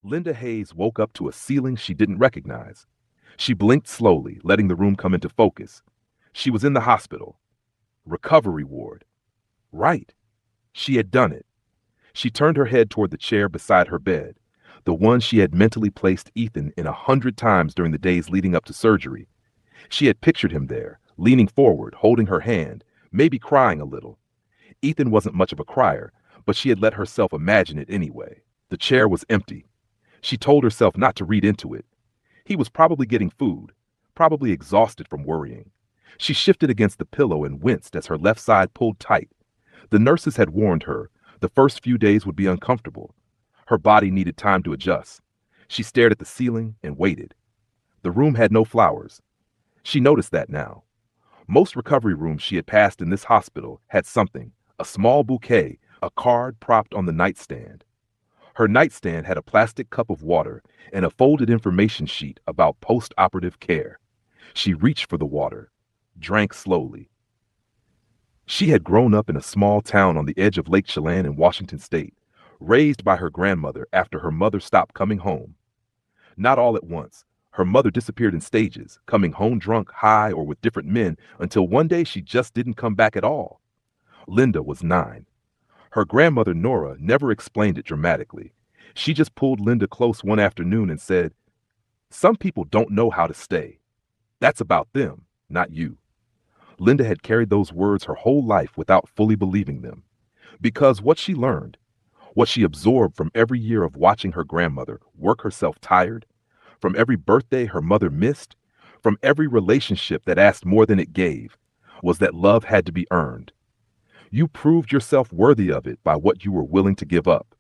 Linda Hayes woke up to a ceiling she didn't recognize. She blinked slowly, letting the room come into focus. She was in the hospital. Recovery ward. Right. She had done it. She turned her head toward the chair beside her bed, the one she had mentally placed Ethan in 100 times during the days leading up to surgery. She had pictured him there, leaning forward, holding her hand, maybe crying a little. Ethan wasn't much of a crier, but she had let herself imagine it anyway. The chair was empty. She told herself not to read into it. He was probably getting food, probably exhausted from worrying. She shifted against the pillow and winced as her left side pulled tight. The nurses had warned her the first few days would be uncomfortable. Her body needed time to adjust. She stared at the ceiling and waited. The room had no flowers. She noticed that now. Most recovery rooms she had passed in this hospital had something, a small bouquet, a card propped on the nightstand. Her nightstand had a plastic cup of water and a folded information sheet about post-operative care. She reached for the water, drank slowly. She had grown up in a small town on the edge of Lake Chelan in Washington state, raised by her grandmother after her mother stopped coming home. Not all at once. Her mother disappeared in stages, coming home drunk, high, or with different men, until one day she just didn't come back at all. Linda was 9. Her grandmother Nora never explained it dramatically. She just pulled Linda close one afternoon and said, "Some people don't know how to stay. That's about them, not you." Linda had carried those words her whole life without fully believing them. Because what she learned, what she absorbed from every year of watching her grandmother work herself tired, from every birthday her mother missed, from every relationship that asked more than it gave, was that love had to be earned. You proved yourself worthy of it by what you were willing to give up.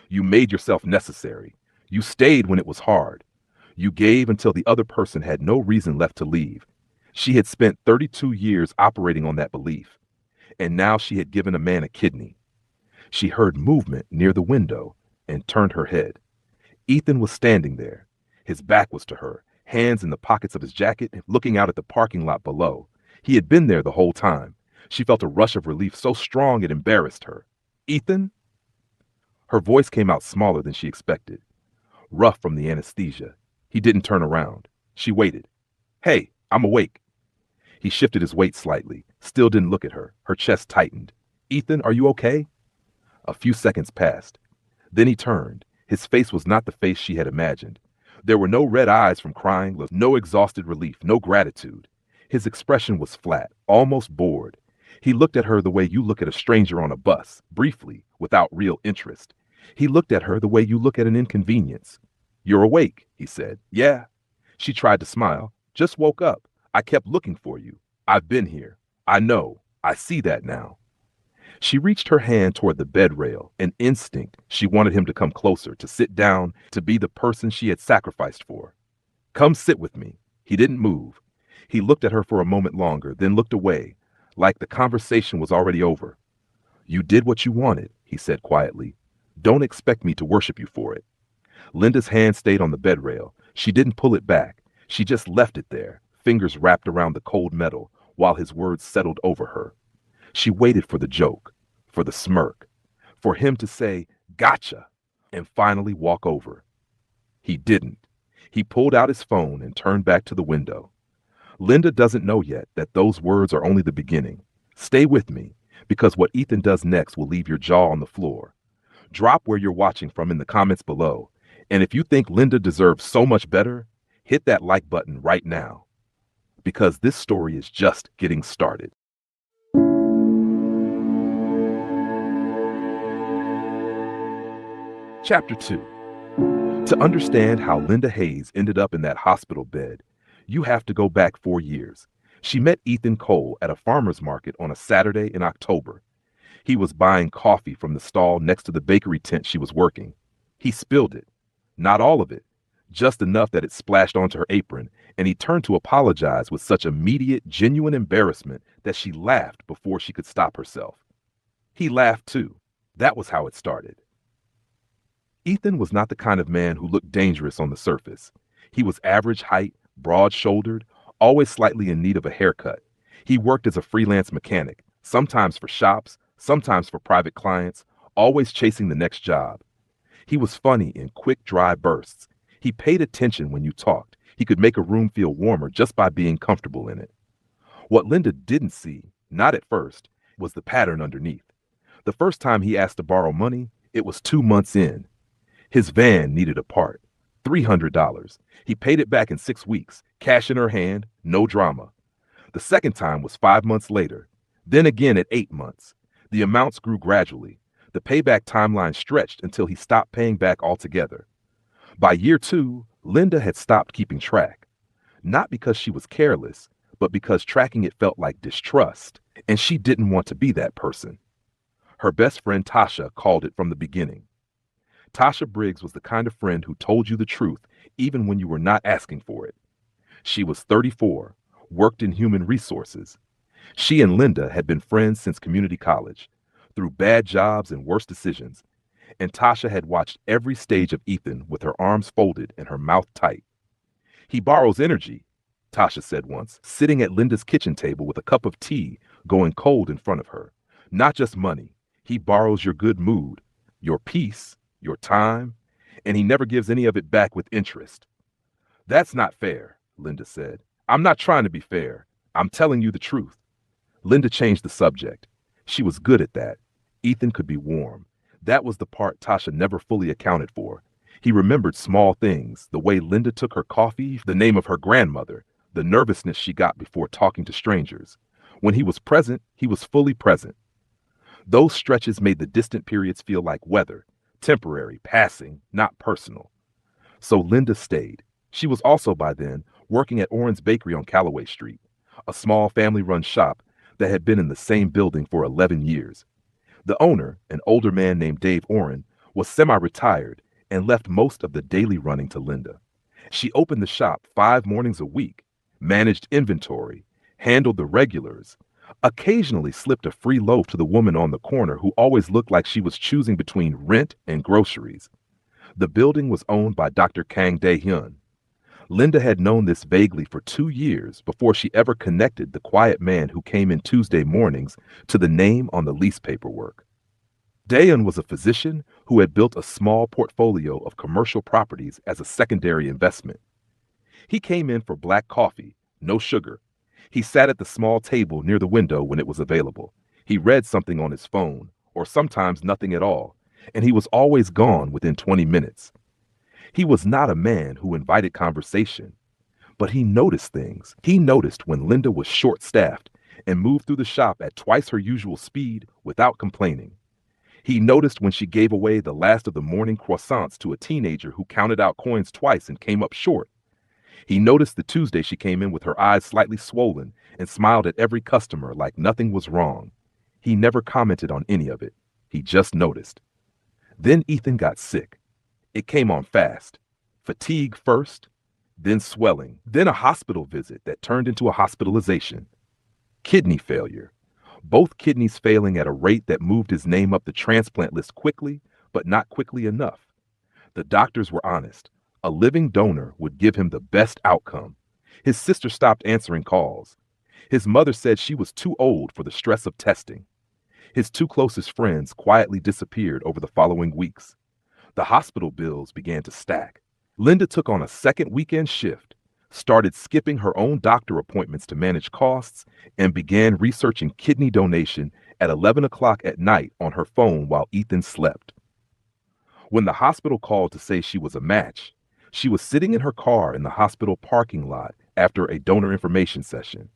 You made yourself necessary. You stayed when it was hard. You gave until the other person had no reason left to leave. She had spent 32 years operating on that belief, and now she had given a man a kidney. She heard movement near the window and turned her head. Ethan was standing there. His back was to her, hands in the pockets of his jacket, looking out at the parking lot below. He had been there the whole time. She felt a rush of relief so strong it embarrassed her. "Ethan?" Her voice came out smaller than she expected, rough from the anesthesia. He didn't turn around. She waited. "Hey, I'm awake." He shifted his weight slightly, still didn't look at her. Her chest tightened. "Ethan, are you okay?" A few seconds passed. Then he turned. His face was not the face she had imagined. There were no red eyes from crying, no exhausted relief, no gratitude. His expression was flat, almost bored. He looked at her the way you look at a stranger on a bus, briefly, without real interest. He looked at her the way you look at an inconvenience. "You're awake," he said. "Yeah." She tried to smile. "Just woke up. I kept looking for you. I've been here. I know. I see that now." She reached her hand toward the bed rail, an instinct. She wanted him to come closer, to sit down, to be the person she had sacrificed for. "Come sit with me." He didn't move. He looked at her for a moment longer, then looked away, like the conversation was already over. "You did what you wanted," he said quietly. "Don't expect me to worship you for it." Linda's hand stayed on the bed rail. She didn't pull it back. She just left it there, fingers wrapped around the cold metal, while his words settled over her. She waited for the joke, for the smirk, for him to say, "Gotcha," and finally walk over. He didn't. He pulled out his phone and turned back to the window. Linda doesn't know yet that those words are only the beginning. Stay with me, because what Ethan does next will leave your jaw on the floor. Drop where you're watching from in the comments below. And if you think Linda deserves so much better, hit that like button right now, because this story is just getting started. Chapter 2. To understand how Linda Hayes ended up in that hospital bed, you have to go back 4 years. She met Ethan Cole at a farmer's market on a Saturday in October. He was buying coffee from the stall next to the bakery tent she was working. He spilled it. Not all of it, just enough that it splashed onto her apron, and he turned to apologize with such immediate, genuine embarrassment that she laughed before she could stop herself. He laughed too. That was how it started. Ethan was not the kind of man who looked dangerous on the surface. He was average height, broad-shouldered, always slightly in need of a haircut. He worked as a freelance mechanic, sometimes for shops, sometimes for private clients, always chasing the next job. He was funny in quick, dry bursts. He paid attention when you talked. He could make a room feel warmer just by being comfortable in it. What Linda didn't see, not at first, was the pattern underneath. The first time he asked to borrow money, it was 2 months in. His van needed a part. $300. He paid it back in 6 weeks, cash in her hand, no drama. The second time was 5 months later, then again at 8 months. The amounts grew gradually. The payback timeline stretched until he stopped paying back altogether. By year 2, Linda had stopped keeping track. Not because she was careless, but because tracking it felt like distrust, and she didn't want to be that person. Her best friend Tasha called it from the beginning. Tasha Briggs was the kind of friend who told you the truth even when you were not asking for it. She was 34, worked in human resources. She and Linda had been friends since community college, through bad jobs and worse decisions, and Tasha had watched every stage of Ethan with her arms folded and her mouth tight. "He borrows energy," Tasha said once, sitting at Linda's kitchen table with a cup of tea going cold in front of her. "Not just money. He borrows your good mood, your peace, your time, and he never gives any of it back with interest." "That's not fair," Linda said. "I'm not trying to be fair. I'm telling you the truth." Linda changed the subject. She was good at that. Ethan could be warm. That was the part Tasha never fully accounted for. He remembered small things, the way Linda took her coffee, the name of her grandmother, the nervousness she got before talking to strangers. When he was present, he was fully present. Those stretches made the distant periods feel like weather, temporary, passing, not personal. So Linda stayed. She was also by then working at Oren's Bakery on Callaway Street, a small family-run shop that had been in the same building for 11 years. The owner, an older man named Dave Oren, was semi-retired and left most of the daily running to Linda. She opened the shop 5 mornings a week, managed inventory, handled the regulars, occasionally slipped a free loaf to the woman on the corner who always looked like she was choosing between rent and groceries. The building was owned by Dr. Kang Dae-hyun. Linda had known this vaguely for 2 years before she ever connected the quiet man who came in Tuesday mornings to the name on the lease paperwork. Dae-hyun was a physician who had built a small portfolio of commercial properties as a secondary investment. He came in for black coffee, no sugar. He sat at the small table near the window when it was available. He read something on his phone, or sometimes nothing at all, and he was always gone within 20 minutes. He was not a man who invited conversation, but he noticed things. He noticed when Linda was short-staffed and moved through the shop at twice her usual speed without complaining. He noticed when she gave away the last of the morning croissants to a teenager who counted out coins twice and came up short. He noticed the Tuesday she came in with her eyes slightly swollen and smiled at every customer like nothing was wrong. He never commented on any of it. He just noticed. Then Ethan got sick. It came on fast. Fatigue first, then swelling, then a hospital visit that turned into a hospitalization. Kidney failure. Both kidneys failing at a rate that moved his name up the transplant list quickly, but not quickly enough. The doctors were honest. A living donor would give him the best outcome. His sister stopped answering calls. His mother said she was too old for the stress of testing. His 2 closest friends quietly disappeared over the following weeks. The hospital bills began to stack. Linda took on a second weekend shift, started skipping her own doctor appointments to manage costs, and began researching kidney donation at 11 o'clock at night on her phone while Ethan slept. When the hospital called to say she was a match, she was sitting in her car in the hospital parking lot after a donor information session.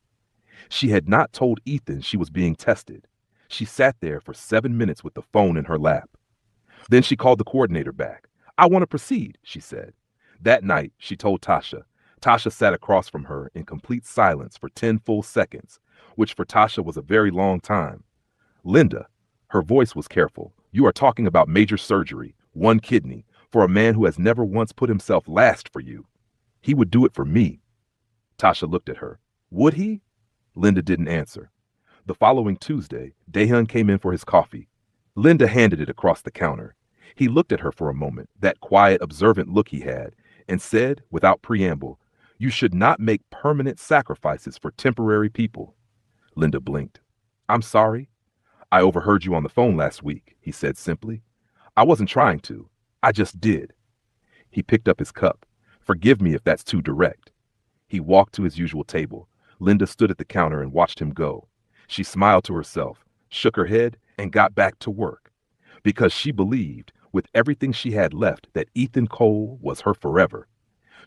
She had not told Ethan she was being tested. She sat there for 7 minutes with the phone in her lap. Then she called the coordinator back. "I want to proceed," she said. That night, she told Tasha. Tasha sat across from her in complete silence for 10 full seconds, which for Tasha was a very long time. "Linda," her voice was careful, "you are talking about major surgery, 1 kidney, for a man who has never once put himself last for you. He would do it for me." Tasha looked at her. "Would he?" Linda didn't answer. The following Tuesday, Dae-hyun came in for his coffee. Linda handed it across the counter. He looked at her for a moment, that quiet, observant look he had, and said, without preamble, "You should not make permanent sacrifices for temporary people." Linda blinked. "I'm sorry. I overheard you on the phone last week," he said simply. "I wasn't trying to. I just did. He picked up his cup. Forgive me if that's too direct. He walked to his usual table. Linda stood at the counter and watched him go. She smiled to herself, shook her head, and got back to work. Because she believed, with everything she had left, that Ethan Cole was her forever.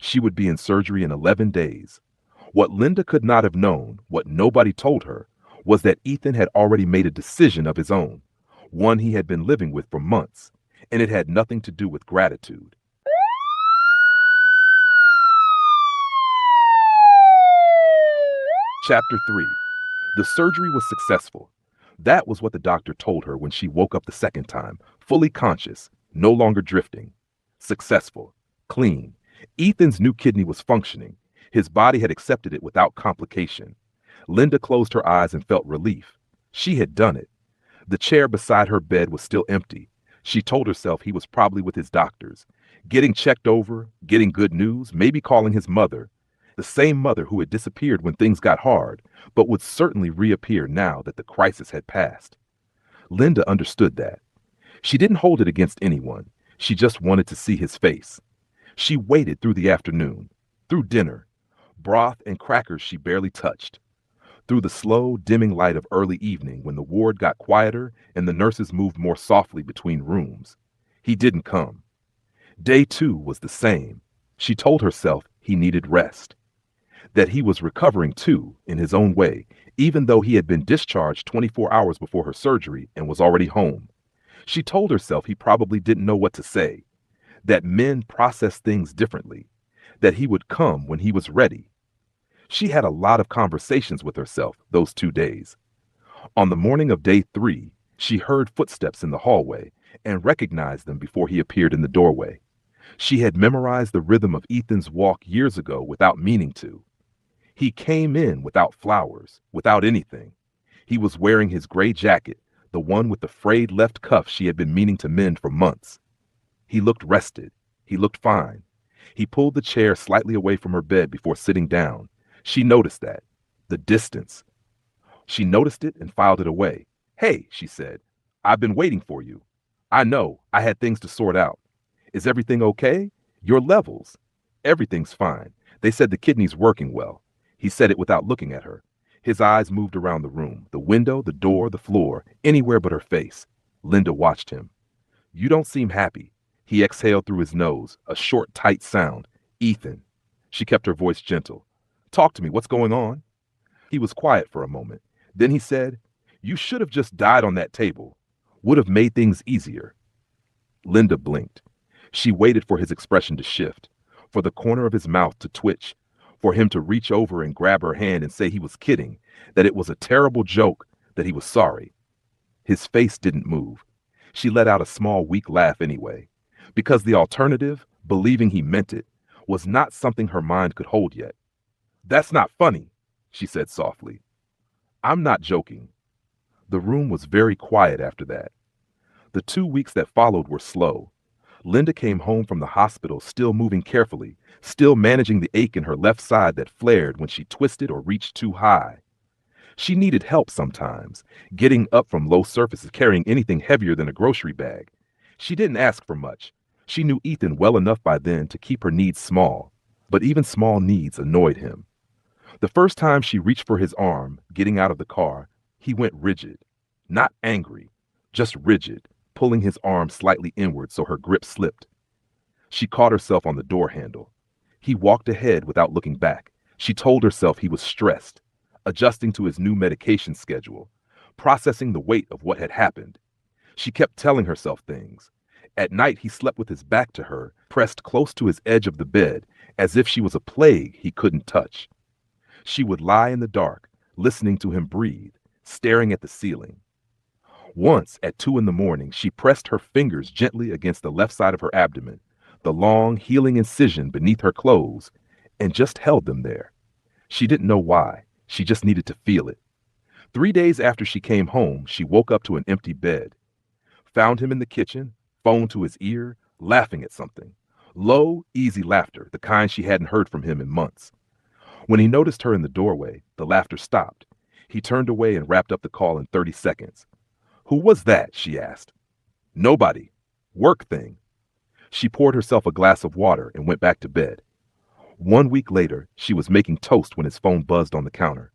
She would be in surgery in 11 days. What Linda could not have known, what nobody told her, was that Ethan had already made a decision of his own, one he had been living with for months, and it had nothing to do with gratitude. Chapter 3. The surgery was successful. That was what the doctor told her when she woke up the second time, fully conscious, no longer drifting. Successful. Clean. Ethan's new kidney was functioning. His body had accepted it without complication. Linda closed her eyes and felt relief. She had done it. The chair beside her bed was still empty. She told herself he was probably with his doctors, getting checked over, getting good news, maybe calling his mother. The same mother who had disappeared when things got hard, but would certainly reappear now that the crisis had passed. Linda understood that. She didn't hold it against anyone. She just wanted to see his face. She waited through the afternoon, through dinner, broth and crackers she barely touched, through the slow, dimming light of early evening when the ward got quieter and the nurses moved more softly between rooms. He didn't come. Day 2 was the same. She told herself he needed rest, that he was recovering too, in his own way, even though he had been discharged 24 hours before her surgery and was already home. She told herself he probably didn't know what to say, that men process things differently, that he would come when he was ready. She had a lot of conversations with herself those 2 days. On the morning of day 3, she heard footsteps in the hallway and recognized them before he appeared in the doorway. She had memorized the rhythm of Ethan's walk years ago without meaning to. He came in without flowers, without anything. He was wearing his gray jacket, the one with the frayed left cuff she had been meaning to mend for months. He looked rested. He looked fine. He pulled the chair slightly away from her bed before sitting down. She noticed that. The distance. She noticed it and filed it away. Hey, she said, I've been waiting for you. I know, I had things to sort out. Is everything okay? Your levels. Everything's fine. They said the kidney's working well. He said it without looking at her. His eyes moved around the room, the window, the door, the floor, anywhere but her face. Linda watched him. You don't seem happy. He exhaled through his nose, a short, tight sound. Ethan. She kept her voice gentle. Talk to me, what's going on? He was quiet for a moment. Then he said, You should have just died on that table. Would have made things easier. Linda blinked. She waited for his expression to shift, for the corner of his mouth to twitch, for him to reach over and grab her hand and say he was kidding, that it was a terrible joke, that he was sorry. His face didn't move. She let out a small, weak laugh anyway, because the alternative, believing he meant it, was not something her mind could hold yet. That's not funny, she said softly. I'm not joking. The room was very quiet after that. The 2 weeks that followed were slow. Linda came home from the hospital still moving carefully, still managing the ache in her left side that flared when she twisted or reached too high. She needed help sometimes, getting up from low surfaces, carrying anything heavier than a grocery bag. She didn't ask for much. She knew Ethan well enough by then to keep her needs small, but even small needs annoyed him. The first time she reached for his arm, getting out of the car, he went rigid. Not angry, just rigid, pulling his arm slightly inward so her grip slipped. She caught herself on the door handle. He walked ahead without looking back. She told herself he was stressed, adjusting to his new medication schedule, processing the weight of what had happened. She kept telling herself things. At night, he slept with his back to her, pressed close to his edge of the bed, as if she was a plague he couldn't touch. She would lie in the dark, listening to him breathe, staring at the ceiling. Once, at 2 in the morning, she pressed her fingers gently against the left side of her abdomen, the long, healing incision beneath her clothes, and just held them there. She didn't know why. She just needed to feel it. 3 days after she came home, she woke up to an empty bed, found him in the kitchen, phone to his ear, laughing at something. Low, easy laughter, the kind she hadn't heard from him in months. When he noticed her in the doorway, the laughter stopped. He turned away and wrapped up the call in 30 seconds. Who was that? She asked. Nobody. Work thing. She poured herself a glass of water and went back to bed. 1 week later, she was making toast when his phone buzzed on the counter.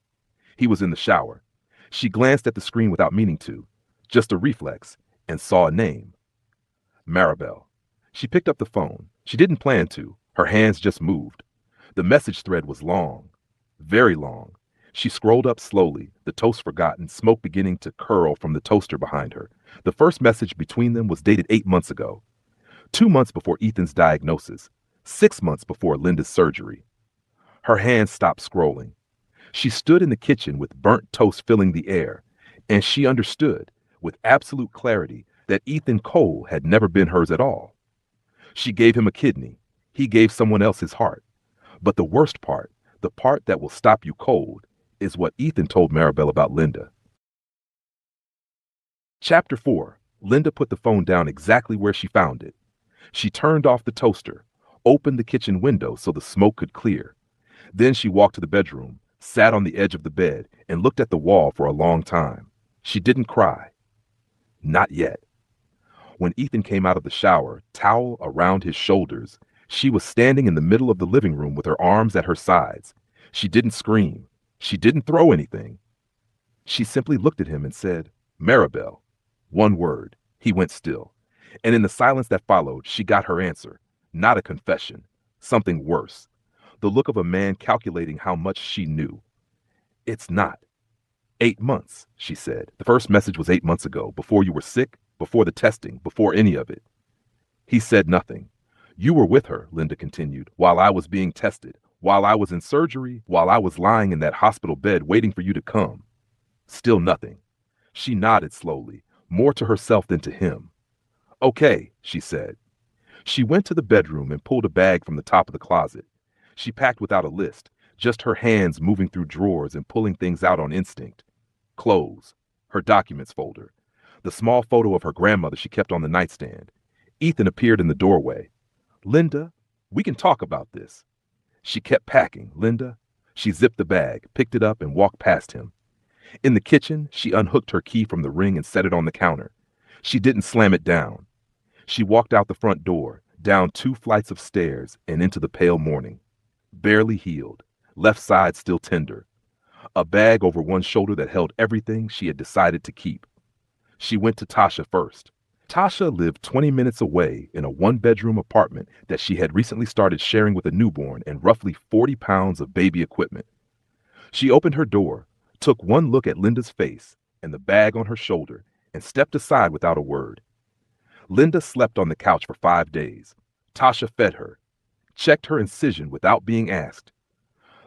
He was in the shower. She glanced at the screen without meaning to, just a reflex, and saw a name. Maribel. She picked up the phone. She didn't plan to. Her hands just moved. The message thread was long, very long. She scrolled up slowly, the toast forgotten, smoke beginning to curl from the toaster behind her. The first message between them was dated 8 months ago, 2 months before Ethan's diagnosis, 6 months before Linda's surgery. Her hands stopped scrolling. She stood in the kitchen with burnt toast filling the air, and she understood, with absolute clarity, that Ethan Cole had never been hers at all. She gave him a kidney. He gave someone else his heart. But the worst part, the part that will stop you cold, is what Ethan told Maribel about Linda. Chapter 4. Linda put the phone down exactly where she found it. She turned off the toaster, opened the kitchen window so the smoke could clear. Then she walked to the bedroom, sat on the edge of the bed, and looked at the wall for a long time. She didn't cry. Not yet. When Ethan came out of the shower, towel around his shoulders, she was standing in the middle of the living room with her arms at her sides. She didn't scream. She didn't throw anything. She simply looked at him and said, "Maribel." One word. He went still. And in the silence that followed, she got her answer. Not a confession. Something worse. The look of a man calculating how much she knew. "It's not." 8 months, she said. The first message was 8 months ago, before you were sick, before the testing, before any of it. He said nothing. "You were with her," Linda continued, "while I was being tested, while I was in surgery, while I was lying in that hospital bed waiting for you to come." Still nothing. She nodded slowly, more to herself than to him. "Okay," she said. She went to the bedroom and pulled a bag from the top of the closet. She packed without a list, just her hands moving through drawers and pulling things out on instinct. Clothes, her documents folder, the small photo of her grandmother she kept on the nightstand. Ethan appeared in the doorway. "Linda, we can talk about this." She kept packing. "Linda." She zipped the bag, picked it up, and walked past him. In the kitchen, she unhooked her key from the ring and set it on the counter. She didn't slam it down. She walked out the front door, down 2 flights of stairs, and into the pale morning. Barely healed, left side still tender. A bag over one shoulder that held everything she had decided to keep. She went to Tasha first. Tasha lived 20 minutes away in a one-bedroom apartment that she had recently started sharing with a newborn and roughly 40 pounds of baby equipment. She opened her door, took one look at Linda's face and the bag on her shoulder, and stepped aside without a word. Linda slept on the couch for 5 days. Tasha fed her, checked her incision without being asked,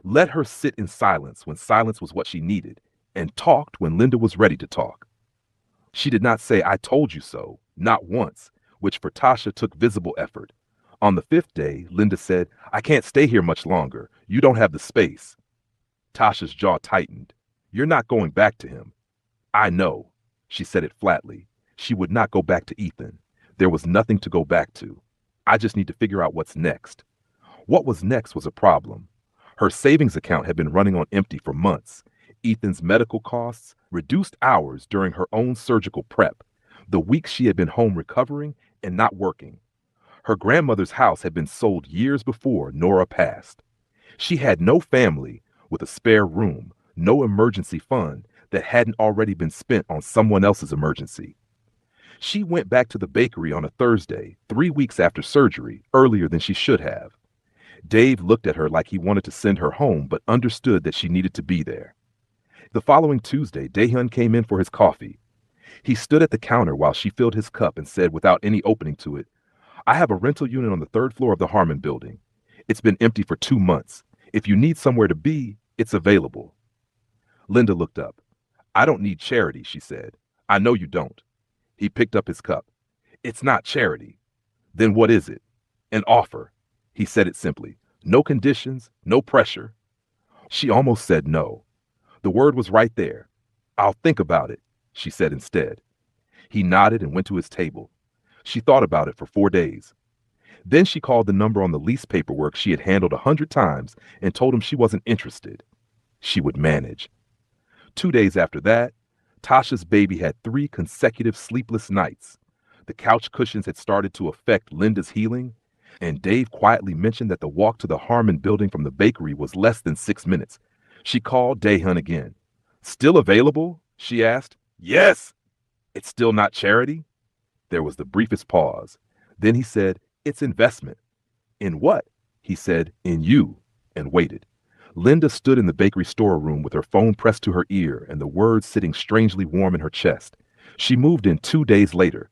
let her sit in silence when silence was what she needed, and talked when Linda was ready to talk. She did not say, "I told you so," not once, which for Tasha took visible effort. On the 5th day, Linda said, "I can't stay here much longer. You don't have the space." Tasha's jaw tightened. "You're not going back to him." "I know." She said it flatly. She would not go back to Ethan. There was nothing to go back to. "I just need to figure out what's next." What was next was a problem. Her savings account had been running on empty for months. Ethan's medical costs, reduced hours during her own surgical prep, the weeks she had been home recovering and not working. Her grandmother's house had been sold years before Nora passed. She had no family with a spare room, no emergency fund that hadn't already been spent on someone else's emergency. She went back to the bakery on a Thursday, 3 weeks after surgery, earlier than she should have. Dave looked at her like he wanted to send her home, but understood that she needed to be there. The following Tuesday, Daehyun came in for his coffee. He stood at the counter while she filled his cup and said without any opening to it, "I have a rental unit on the 3rd floor of the Harmon building. It's been empty for 2 months. If you need somewhere to be, it's available." Linda looked up. "I don't need charity," she said. "I know you don't." He picked up his cup. "It's not charity." "Then what is it?" "An offer." He said it simply. "No conditions, no pressure." She almost said no. The word was right there. "I'll think about it," she said instead. He nodded and went to his table. She thought about it for 4 days. Then she called the number on the lease paperwork she had handled 100 times and told him she wasn't interested. She would manage. 2 days after that, Tasha's baby had 3 consecutive sleepless nights. The couch cushions had started to affect Linda's healing, and Dave quietly mentioned that the walk to the Harmon building from the bakery was less than 6 minutes. She called Daehyun again. Still available? She asked. Yes. It's still not charity? There was the briefest pause. Then he said, it's investment. In what? He said, in you, and waited. Linda stood in the bakery storeroom with her phone pressed to her ear and the words sitting strangely warm in her chest. She moved in 2 days later.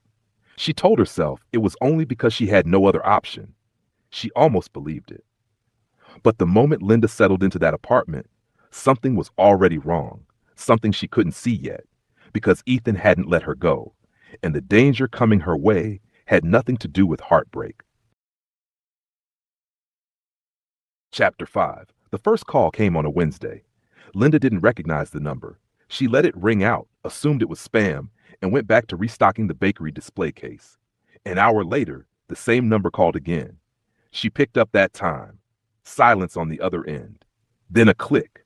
She told herself it was only because she had no other option. She almost believed it. But the moment Linda settled into that apartment, something was already wrong, something she couldn't see yet, because Ethan hadn't let her go, and the danger coming her way had nothing to do with heartbreak. Chapter 5. The first call came on a Wednesday. Linda didn't recognize the number. She let it ring out, assumed it was spam, and went back to restocking the bakery display case. An hour later, the same number called again. She picked up that time. Silence on the other end. Then a click.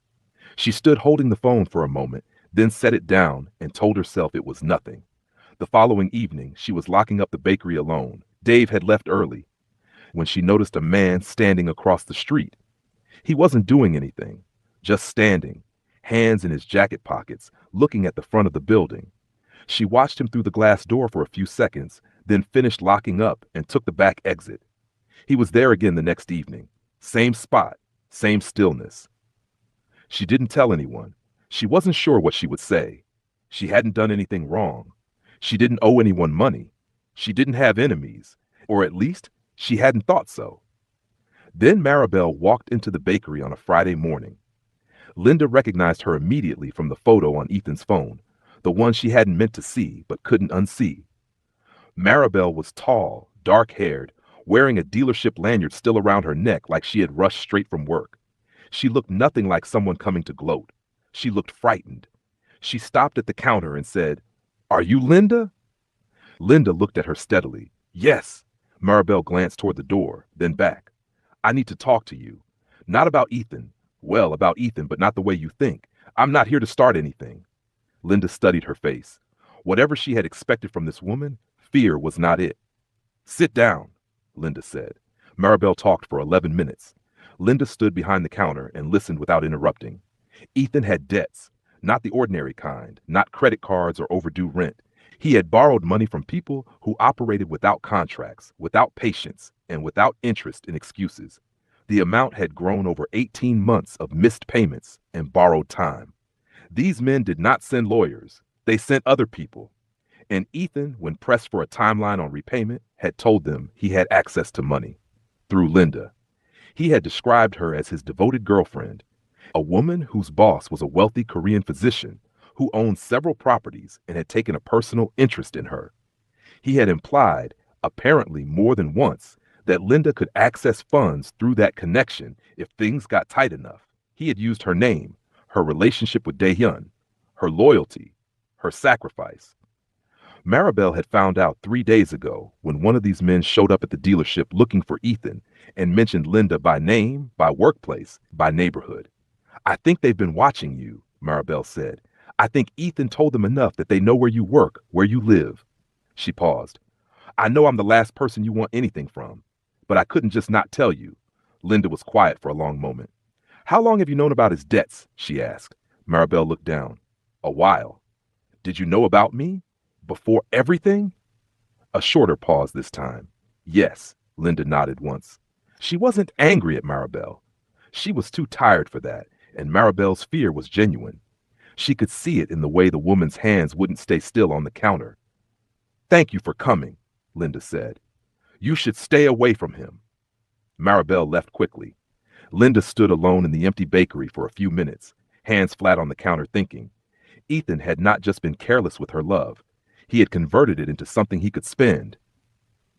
She stood holding the phone for a moment, then set it down and told herself it was nothing. The following evening, she was locking up the bakery alone. Dave had left early when she noticed a man standing across the street. He wasn't doing anything, just standing, hands in his jacket pockets, looking at the front of the building. She watched him through the glass door for a few seconds, then finished locking up and took the back exit. He was there again the next evening. Same spot, same stillness. She didn't tell anyone. She wasn't sure what she would say. She hadn't done anything wrong. She didn't owe anyone money. She didn't have enemies, or at least she hadn't thought so. Then Maribel walked into the bakery on a Friday morning. Linda recognized her immediately from the photo on Ethan's phone, the one she hadn't meant to see but couldn't unsee. Maribel was tall, dark-haired, wearing a dealership lanyard still around her neck like she had rushed straight from work. She looked nothing like someone coming to gloat. She looked frightened. She stopped at the counter and said, "Are you Linda?" Linda looked at her steadily. "Yes." Maribel glanced toward the door, then back. "I need to talk to you. Not about Ethan. Well, about Ethan, but not the way you think. I'm not here to start anything." Linda studied her face. Whatever she had expected from this woman, fear was not it. "Sit down," Linda said. Maribel talked for 11 minutes. Linda stood behind the counter and listened without interrupting. Ethan had debts, not the ordinary kind, not credit cards or overdue rent. He had borrowed money from people who operated without contracts, without patience, and without interest in excuses. The amount had grown over 18 months of missed payments and borrowed time. These men did not send lawyers. They sent other people. And Ethan, when pressed for a timeline on repayment, had told them he had access to money. Through Linda. He had described her as his devoted girlfriend, a woman whose boss was a wealthy Korean physician who owned several properties and had taken a personal interest in her. He had implied, apparently more than once, that Linda could access funds through that connection if things got tight enough. He had used her name, her relationship with Daehyun, her loyalty, her sacrifice. Maribel had found out 3 days ago when one of these men showed up at the dealership looking for Ethan and mentioned Linda by name, by workplace, by neighborhood. "I think they've been watching you," Maribel said. "I think Ethan told them enough that they know where you work, where you live." She paused. "I know I'm the last person you want anything from, but I couldn't just not tell you." Linda was quiet for a long moment. "How long have you known about his debts?" she asked. Maribel looked down. "A while." "Did you know about me? Before everything?" A shorter pause this time. "Yes," Linda nodded once. She wasn't angry at Maribel. She was too tired for that, and Maribel's fear was genuine. She could see it in the way the woman's hands wouldn't stay still on the counter. "Thank you for coming," Linda said. "You should stay away from him." Maribel left quickly. Linda stood alone in the empty bakery for a few minutes, hands flat on the counter thinking. Ethan had not just been careless with her love. He had converted it into something he could spend.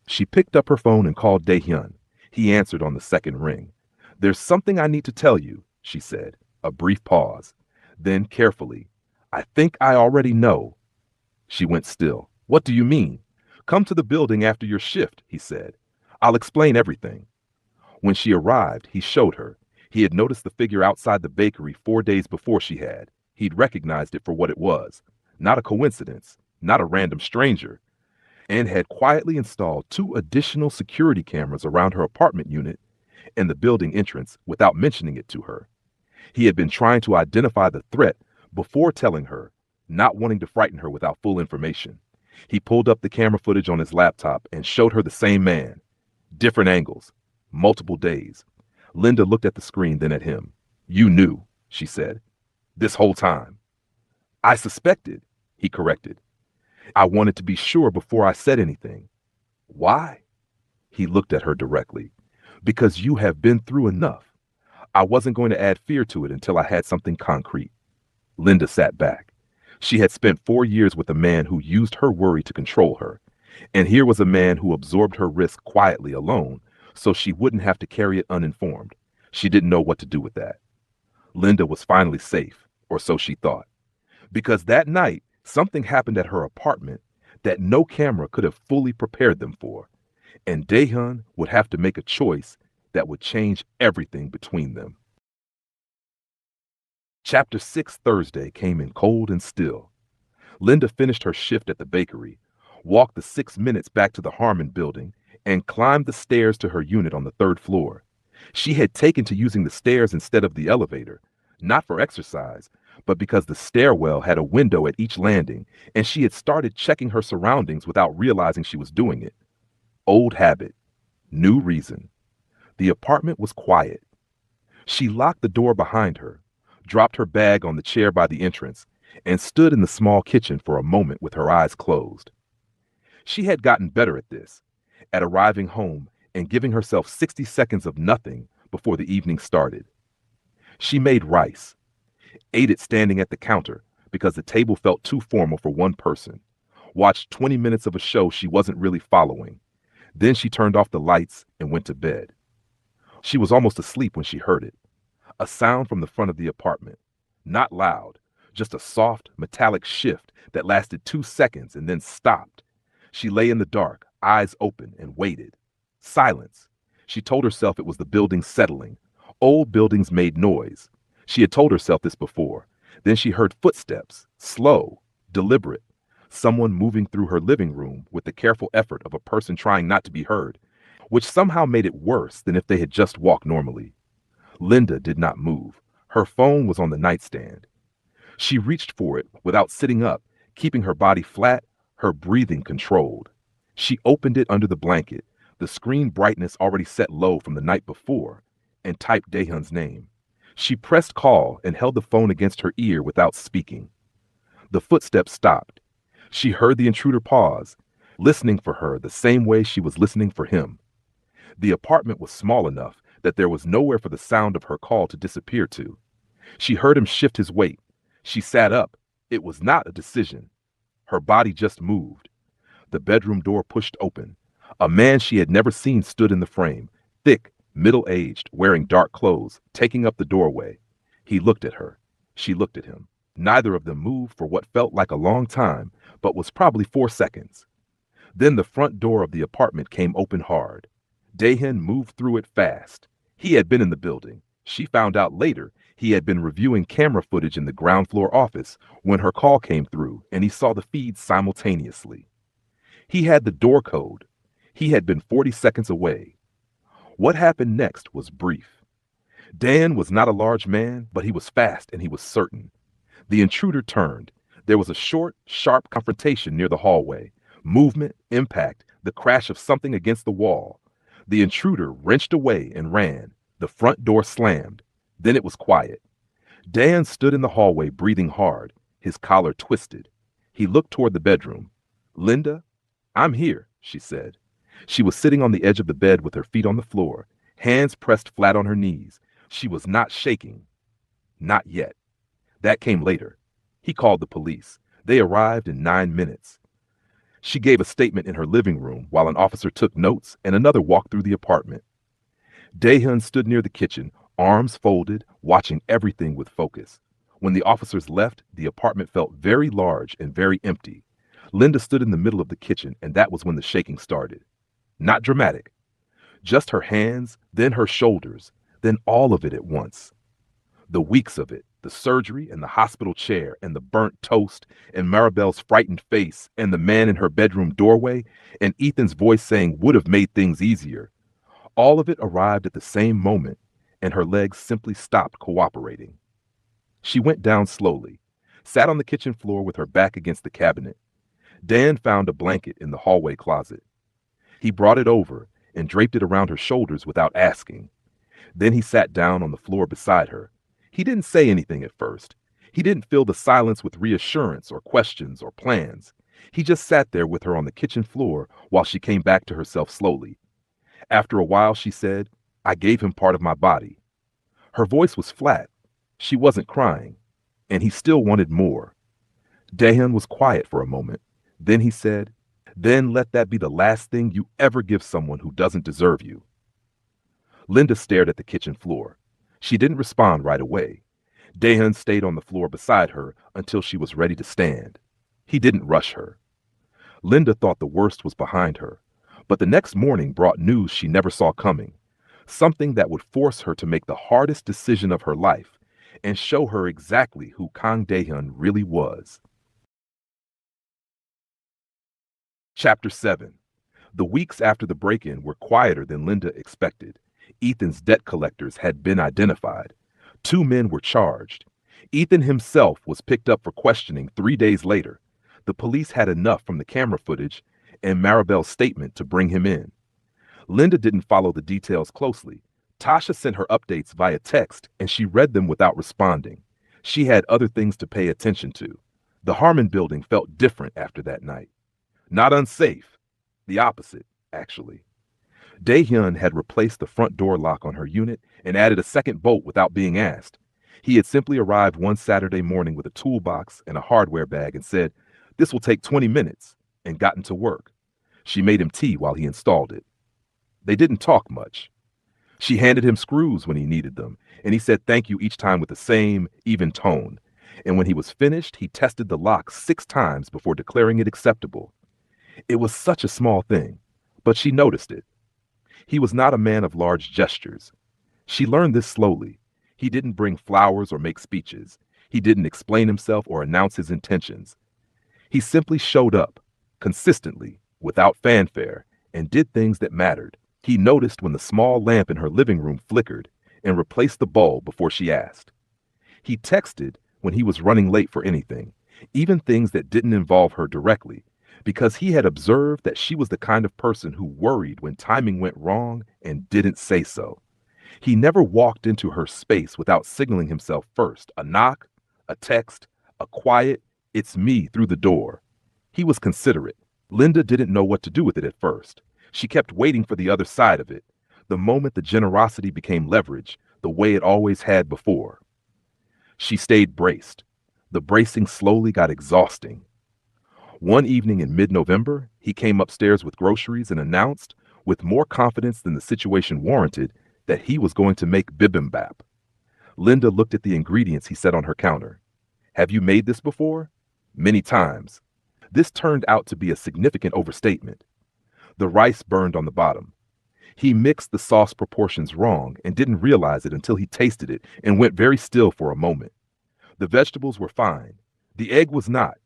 She picked up her phone and called Daehyun. He answered on the second ring. "There's something I need to tell you," she said. A brief pause. Then carefully, "I think I already know." She went still. "What do you mean?" "Come to the building after your shift," he said. "I'll explain everything." When she arrived, he showed her. He had noticed the figure outside the bakery 4 days before she had. He'd recognized it for what it was. Not a coincidence. Not a random stranger. and had quietly installed 2 additional security cameras around her apartment unit and the building entrance without mentioning it to her. He had been trying to identify the threat before telling her, not wanting to frighten her without full information. He pulled up the camera footage on his laptop and showed her the same man, different angles, multiple days. Linda looked at the screen, then at him. "You knew," she said, "this whole time." "I suspected," he corrected. "I wanted to be sure before I said anything." "Why?" He looked at her directly. "Because you have been through enough. I wasn't going to add fear to it until I had something concrete." Linda sat back. She had spent 4 years with a man who used her worry to control her, and here was a man who absorbed her risk quietly alone so she wouldn't have to carry it uninformed. She didn't know what to do with that. Linda was finally safe, or so she thought, because that night something happened at her apartment that no camera could have fully prepared them for, and Daehyun would have to make a choice that would change everything between them. Chapter 6 Thursday came in cold and still. Linda finished her shift at the bakery, walked the 6 minutes back to the Harmon building, and climbed the stairs to her unit on the 3rd floor. She had taken to using the stairs instead of the elevator, not for exercise, but because the stairwell had a window at each landing, and she had started checking her surroundings without realizing she was doing it. Old habit, new reason. The apartment was quiet. She locked the door behind her, dropped her bag on the chair by the entrance, and stood in the small kitchen for a moment with her eyes closed. She had gotten better at this, at arriving home and giving herself 60 seconds of nothing before the evening started. She made rice, ate it standing at the counter because the table felt too formal for one person, watched 20 minutes of a show she wasn't really following. Then she turned off the lights and went to bed. She was almost asleep when she heard it. A sound from the front of the apartment. Not loud, just a soft, metallic shift that lasted 2 seconds and then stopped. She lay in the dark, eyes open, and waited. Silence. She told herself it was the building settling. Old buildings made noise. She had told herself this before. Then she heard footsteps, slow, deliberate. Someone moving through her living room with the careful effort of a person trying not to be heard, which somehow made it worse than if they had just walked normally. Linda did not move. Her phone was on the nightstand. She reached for it without sitting up, keeping her body flat, her breathing controlled. She opened it under the blanket, the screen brightness already set low from the night before, and typed Daehyun's name. She pressed call and held the phone against her ear without speaking. The footsteps stopped. She heard the intruder pause, listening for her the same way she was listening for him. The apartment was small enough that there was nowhere for the sound of her call to disappear to. She heard him shift his weight. She sat up. It was not a decision. Her body just moved. The bedroom door pushed open. A man she had never seen stood in the frame, thick, middle-aged, wearing dark clothes, taking up the doorway. He looked at her. She looked at him. Neither of them moved for what felt like a long time, but was probably 4 seconds. Then the front door of the apartment came open hard. Daehyun moved through it fast. He had been in the building. She found out later he had been reviewing camera footage in the ground floor office when her call came through, and he saw the feeds simultaneously. He had the door code. He had been 40 seconds away. What happened next was brief. Dan was not a large man, but he was fast and he was certain. The intruder turned. There was a short, sharp confrontation near the hallway. Movement, impact, the crash of something against the wall. The intruder wrenched away and ran. The front door slammed. Then it was quiet. Dan stood in the hallway, breathing hard, his collar twisted. He looked toward the bedroom. "Linda, I'm here," she said. She was sitting on the edge of the bed with her feet on the floor, hands pressed flat on her knees. She was not shaking. Not yet. That came later. He called the police. They arrived in 9 minutes. She gave a statement in her living room while an officer took notes and another walked through the apartment. Daehyun stood near the kitchen, arms folded, watching everything with focus. When the officers left, the apartment felt very large and very empty. Linda stood in the middle of the kitchen, and that was when the shaking started. Not dramatic. Just her hands, then her shoulders, then all of it at once. The weeks of it, The surgery and the hospital chair and the burnt toast and Maribel's frightened face and the man in her bedroom doorway and Ethan's voice saying would have made things easier. All of it arrived at the same moment, and her legs simply stopped cooperating. She went down slowly, sat on the kitchen floor with her back against the cabinet. Dan found a blanket in the hallway closet. He brought it over and draped it around her shoulders without asking. Then he sat down on the floor beside her. He didn't say anything at first. He didn't fill the silence with reassurance or questions or plans. He just sat there with her on the kitchen floor while she came back to herself slowly. After a while, she said, "I gave him part of my body." Her voice was flat. She wasn't crying, and he still wanted more. Dahyun was quiet for a moment. Then he said, "Then let that be the last thing you ever give someone who doesn't deserve you." Linda stared at the kitchen floor. She didn't respond right away. Dahyun stayed on the floor beside her until she was ready to stand. He didn't rush her. Linda thought the worst was behind her, but the next morning brought news she never saw coming, something that would force her to make the hardest decision of her life and show her exactly who Kang Dahyun really was. Chapter 7. The weeks after the break-in were quieter than Linda expected. Ethan's debt collectors had been identified. 2 men were charged. Ethan himself was picked up for questioning 3 days later. The police had enough from the camera footage and Maribel's statement to bring him in. Linda didn't follow the details closely. Tasha sent her updates via text, and she read them without responding. She had other things to pay attention to. The Harmon building felt different after that night. Not unsafe. The opposite, actually. Dahyun had replaced the front door lock on her unit and added a second bolt without being asked. He had simply arrived one Saturday morning with a toolbox and a hardware bag and said, "This will take 20 minutes," and gotten to work. She made him tea while he installed it. They didn't talk much. She handed him screws when he needed them, and he said thank you each time with the same, even tone. And when he was finished, he tested the lock 6 times before declaring it acceptable. It was such a small thing, but she noticed it. He was not a man of large gestures. She learned this slowly. He didn't bring flowers or make speeches. He didn't explain himself or announce his intentions. He simply showed up, consistently, without fanfare, and did things that mattered. He noticed when the small lamp in her living room flickered and replaced the bulb before she asked. He texted when he was running late for anything, even things that didn't involve her directly, because he had observed that she was the kind of person who worried when timing went wrong and didn't say so. He never walked into her space without signaling himself first. A knock, a text, a quiet, "It's me" through the door. He was considerate. Linda didn't know what to do with it at first. She kept waiting for the other side of it, the moment the generosity became leverage, the way it always had before. She stayed braced. The bracing slowly got exhausting. One evening in mid-November, he came upstairs with groceries and announced, with more confidence than the situation warranted, that he was going to make bibimbap. Linda looked at the ingredients he set on her counter. "Have you made this before?" "Many times." This turned out to be a significant overstatement. The rice burned on the bottom. He mixed the sauce proportions wrong and didn't realize it until he tasted it and went very still for a moment. The vegetables were fine. The egg was not.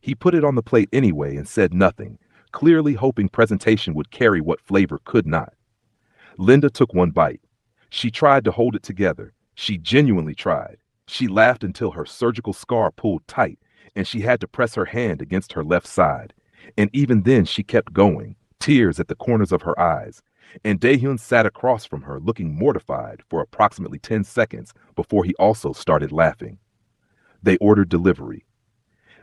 He put it on the plate anyway and said nothing, clearly hoping presentation would carry what flavor could not. Linda took one bite. She tried to hold it together. She genuinely tried. She laughed until her surgical scar pulled tight, and she had to press her hand against her left side. And even then she kept going, tears at the corners of her eyes. And Dahyun sat across from her looking mortified for approximately 10 seconds before he also started laughing. They ordered delivery.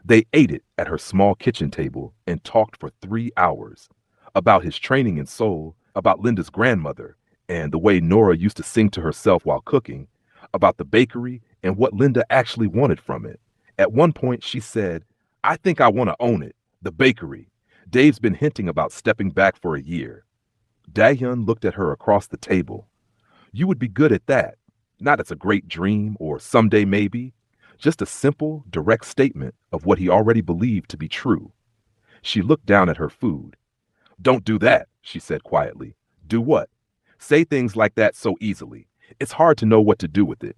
They ate it at her small kitchen table and talked for 3 hours about his training in Seoul, about Linda's grandmother and the way Nora used to sing to herself while cooking, about the bakery and what Linda actually wanted from it. At one point she said, "I think I want to own it, the bakery. Dave's been hinting about stepping back for a year." Dahyun looked at her across the table. "You would be good at that. Not as a great dream or someday maybe. Just a simple, direct statement of what he already believed to be true." She looked down at her food. "Don't do that," she said quietly. "Do what?" "Say things like that so easily. It's hard to know what to do with it."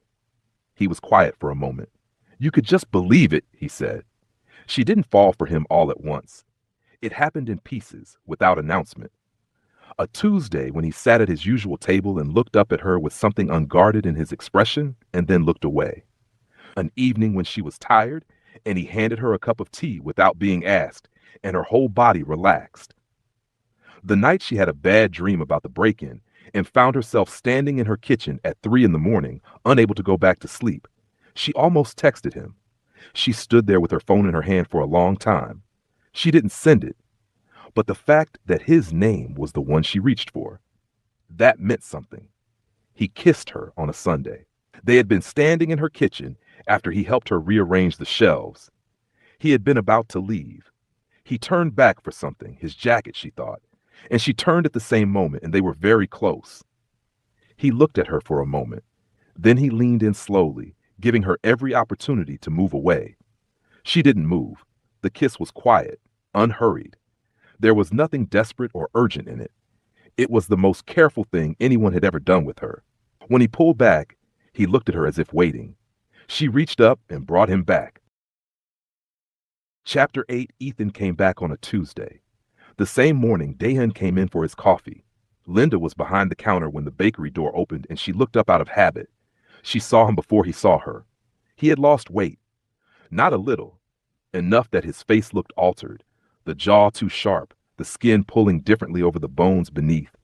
He was quiet for a moment. You could just believe it, he said. She didn't fall for him all at once. It happened in pieces, without announcement. A Tuesday when he sat at his usual table and looked up at her with something unguarded in his expression and then looked away. An evening when she was tired and he handed her a cup of tea without being asked, and her whole body relaxed. The night she had a bad dream about the break-in and found herself standing in her kitchen at 3 in the morning, unable to go back to sleep. She almost texted him. She stood there with her phone in her hand for a long time. She didn't send it, but the fact that his name was the one she reached for, that meant something. He kissed her on a Sunday. They had been standing in her kitchen after he helped her rearrange the shelves. He had been about to leave. He turned back for something, his jacket, she thought, and she turned at the same moment, and they were very close. He looked at her for a moment. Then he leaned in slowly, giving her every opportunity to move away. She didn't move. The kiss was quiet, unhurried. There was nothing desperate or urgent in it. It was the most careful thing anyone had ever done with her. When he pulled back, he looked at her as if waiting. She reached up and brought him back. Chapter 8. Ethan came back on a Tuesday. The same morning, Dahan came in for his coffee. Linda was behind the counter when the bakery door opened, and she looked up out of habit. She saw him before he saw her. He had lost weight. Not a little. Enough that his face looked altered, the jaw too sharp, the skin pulling differently over the bones beneath.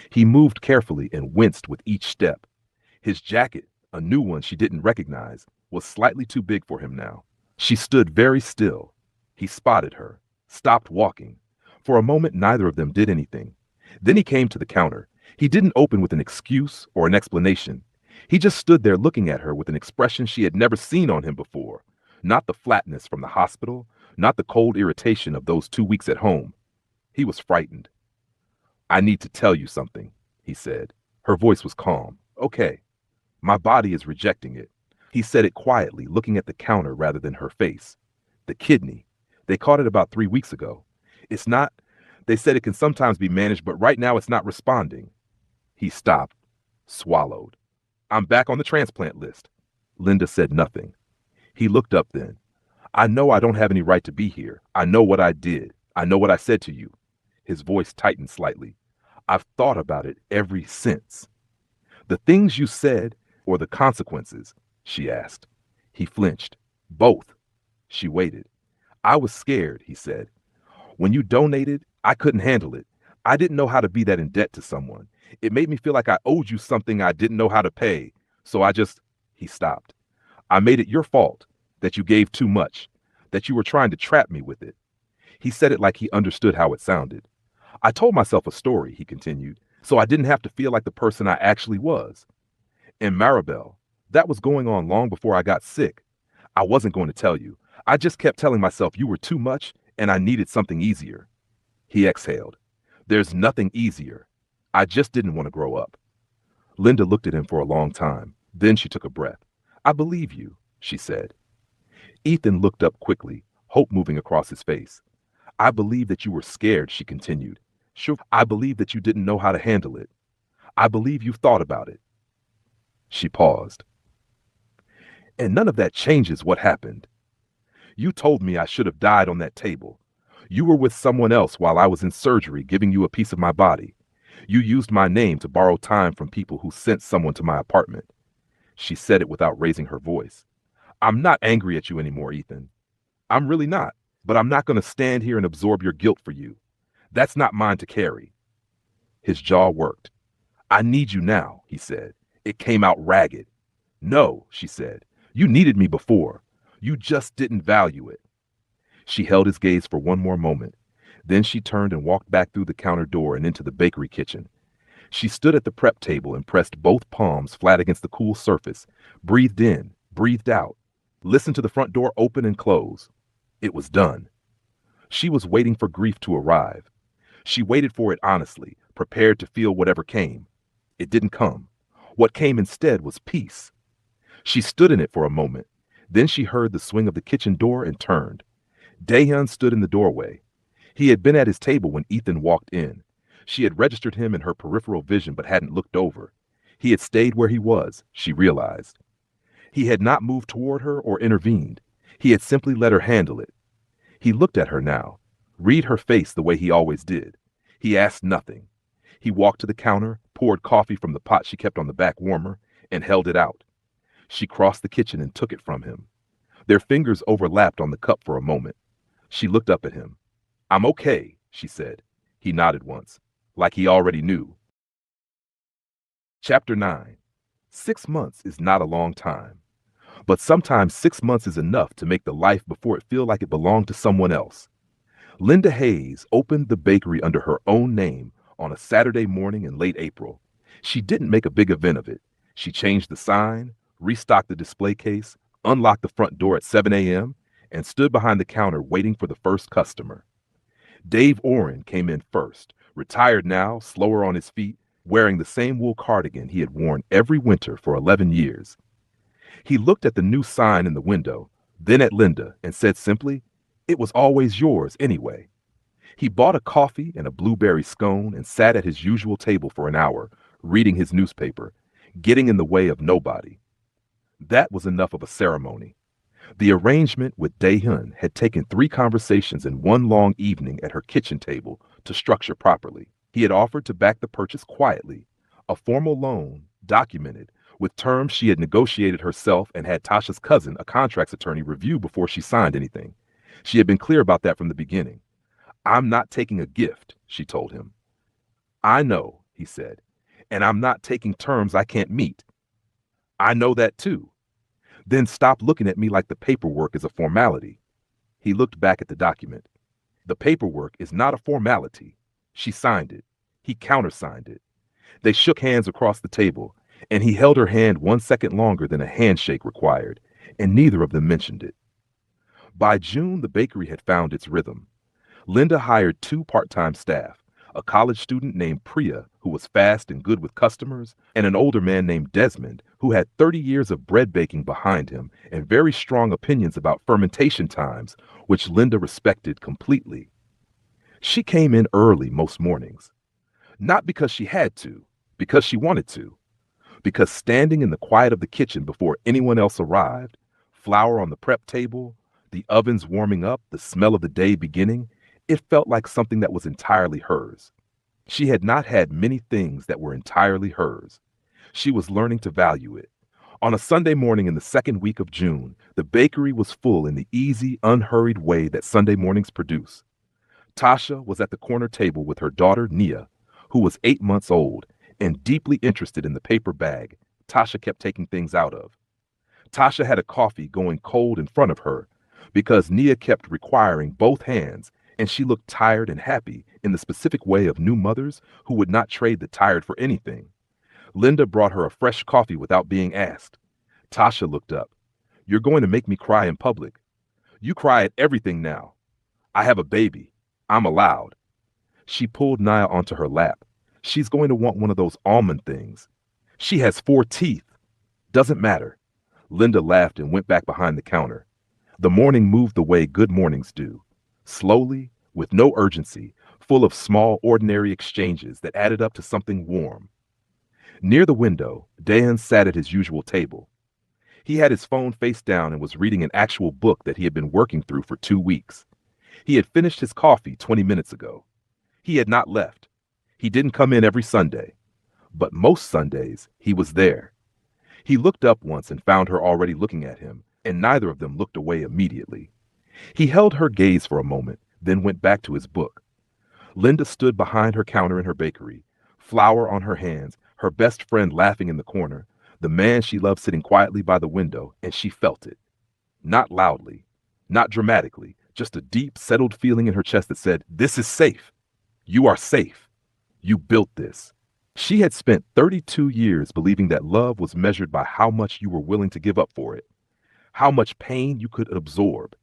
He moved carefully and winced with each step. His jacket, a new one she didn't recognize, was slightly too big for him now. She stood very still. He spotted her, stopped walking. For a moment, neither of them did anything. Then he came to the counter. He didn't open with an excuse or an explanation. He just stood there looking at her with an expression she had never seen on him before. Not the flatness from the hospital, not the cold irritation of those 2 weeks at home. He was frightened. I need to tell you something, he said. Her voice was calm. Okay. My body is rejecting it. He said it quietly, looking at the counter rather than her face. The kidney. They caught it about 3 weeks ago. It's not, they said it can sometimes be managed, but right now it's not responding. He stopped, swallowed. I'm back on the transplant list. Linda said nothing. He looked up then. I know I don't have any right to be here. I know what I did. I know what I said to you. His voice tightened slightly. I've thought about it ever since. The things you said or the consequences, she asked. He flinched. Both. She waited. I was scared, he said. When you donated, I couldn't handle it. I didn't know how to be that in debt to someone. It made me feel like I owed you something I didn't know how to pay. So he stopped. I made it your fault, that you gave too much, that you were trying to trap me with it. He said it like he understood how it sounded. I told myself a story, he continued, so I didn't have to feel like the person I actually was. In Maribel, that was going on long before I got sick. I wasn't going to tell you. I just kept telling myself you were too much and I needed something easier. He exhaled. There's nothing easier. I just didn't want to grow up. Linda looked at him for a long time. Then she took a breath. I believe you, she said. Ethan looked up quickly, hope moving across his face. I believe that you were scared, she continued. Sure, I believe that you didn't know how to handle it. I believe you thought about it. She paused. And none of that changes what happened. You told me I should have died on that table. You were with someone else while I was in surgery giving you a piece of my body. You used my name to borrow time from people who sent someone to my apartment. She said it without raising her voice. I'm not angry at you anymore, Ethan. I'm really not. But I'm not going to stand here and absorb your guilt for you. That's not mine to carry. His jaw worked. I need you now, he said. It came out ragged. No, she said. You needed me before. You just didn't value it. She held his gaze for one more moment. Then she turned and walked back through the counter door and into the bakery kitchen. She stood at the prep table and pressed both palms flat against the cool surface, breathed in, breathed out, listened to the front door open and close. It was done. She was waiting for grief to arrive. She waited for it honestly, prepared to feel whatever came. It didn't come. What came instead was peace. She stood in it for a moment. Then she heard the swing of the kitchen door and turned. Dahan stood in the doorway. He had been at his table when Ethan walked in. She had registered him in her peripheral vision but hadn't looked over. He had stayed where he was, she realized. He had not moved toward her or intervened. He had simply let her handle it. He looked at her now, read her face the way he always did. He asked nothing. He walked to the counter, poured coffee from the pot she kept on the back warmer, and held it out. She crossed the kitchen and took it from him. Their fingers overlapped on the cup for a moment. She looked up at him. "I'm okay," she said. He nodded once, like he already knew. Chapter 9. 6 months is not a long time. But sometimes 6 months is enough to make the life before it feel like it belonged to someone else. Linda Hayes opened the bakery under her own name on a Saturday morning in late April. She didn't make a big event of it. She changed the sign, restocked the display case, unlocked the front door at 7 a.m., and stood behind the counter waiting for the first customer. Dave Oren came in first, retired now, slower on his feet, wearing the same wool cardigan he had worn every winter for 11 years. He looked at the new sign in the window, then at Linda, and said simply, "It was always yours anyway." He bought a coffee and a blueberry scone and sat at his usual table for an hour, reading his newspaper, getting in the way of nobody. That was enough of a ceremony. The arrangement with Dae-hyun had taken 3 conversations in one long evening at her kitchen table to structure properly. He had offered to back the purchase quietly, a formal loan, documented, with terms she had negotiated herself and had Tasha's cousin, a contracts attorney, review before she signed anything. She had been clear about that from the beginning. "I'm not taking a gift," she told him. "I know," he said, "and I'm not taking terms I can't meet." "I know that too." "Then stop looking at me like the paperwork is a formality." He looked back at the document. "The paperwork is not a formality." She signed it. He countersigned it. They shook hands across the table, and he held her hand 1 second longer than a handshake required, and neither of them mentioned it. By June, the bakery had found its rhythm. Linda hired 2 part-time staff, a college student named Priya, who was fast and good with customers, and an older man named Desmond, who had 30 years of bread baking behind him and very strong opinions about fermentation times, which Linda respected completely. She came in early most mornings, not because she had to, because she wanted to, because standing in the quiet of the kitchen before anyone else arrived, flour on the prep table, the ovens warming up, the smell of the day beginning, it felt like something that was entirely hers. She had not had many things that were entirely hers. She was learning to value it. On a Sunday morning in the second week of June, the bakery was full in the easy, unhurried way that Sunday mornings produce. Tasha was at the corner table with her daughter, Nia, who was 8 months old and deeply interested in the paper bag Tasha kept taking things out of. Tasha had a coffee going cold in front of her because Nia kept requiring both hands, and she looked tired and happy in the specific way of new mothers who would not trade the tired for anything. Linda brought her a fresh coffee without being asked. Tasha looked up. "You're going to make me cry in public. You cry at everything now. I have a baby. I'm allowed." She pulled Nia onto her lap. "She's going to want one of those almond things. She has 4 teeth. Doesn't matter." Linda laughed and went back behind the counter. The morning moved the way good mornings do. Slowly, with no urgency, full of small, ordinary exchanges that added up to something warm. Near the window, Dan sat at his usual table. He had his phone face down and was reading an actual book that he had been working through for 2 weeks. He had finished his coffee 20 minutes ago. He had not left. He didn't come in every Sunday, but most Sundays he was there. He looked up once and found her already looking at him, and neither of them looked away immediately. He held her gaze for a moment, then went back to his book. Linda stood behind her counter in her bakery, flour on her hands, her best friend laughing in the corner, the man she loved sitting quietly by the window, and she felt it. Not loudly, not dramatically, just a deep, settled feeling in her chest that said, "This is safe. You are safe. You built this." She had spent 32 years believing that love was measured by how much you were willing to give up for it, how much pain you could absorb,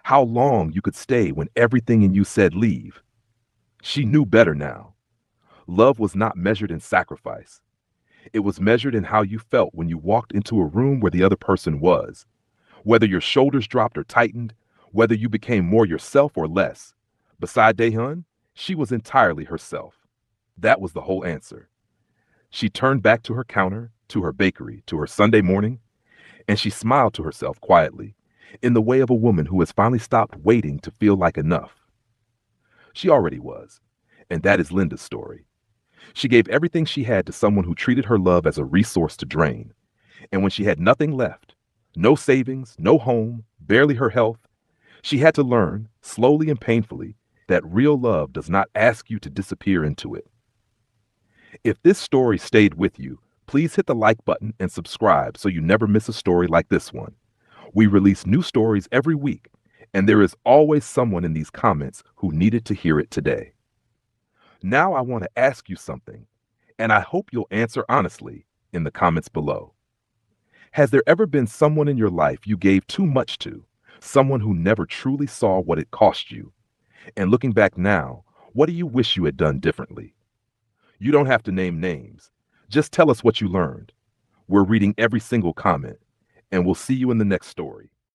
how long you could stay when everything in you said leave. She knew better now. Love was not measured in sacrifice. It was measured in how you felt when you walked into a room where the other person was, whether your shoulders dropped or tightened, whether you became more yourself or less. Beside Dae-hyun, she was entirely herself. That was the whole answer. She turned back to her counter, to her bakery, to her Sunday morning, And she smiled to herself quietly, in the way of a woman who has finally stopped waiting to feel like enough. She already was, and that is Linda's story. She gave everything she had to someone who treated her love as a resource to drain. And when she had nothing left, no savings, no home, barely her health, she had to learn, slowly and painfully, that real love does not ask you to disappear into it. If this story stayed with you, please hit the like button and subscribe so you never miss a story like this one. We release new stories every week, and there is always someone in these comments who needed to hear it today. Now I want to ask you something, and I hope you'll answer honestly in the comments below. Has there ever been someone in your life you gave too much to, someone who never truly saw what it cost you? And looking back now, what do you wish you had done differently? You don't have to name names. Just tell us what you learned. We're reading every single comment, and we'll see you in the next story.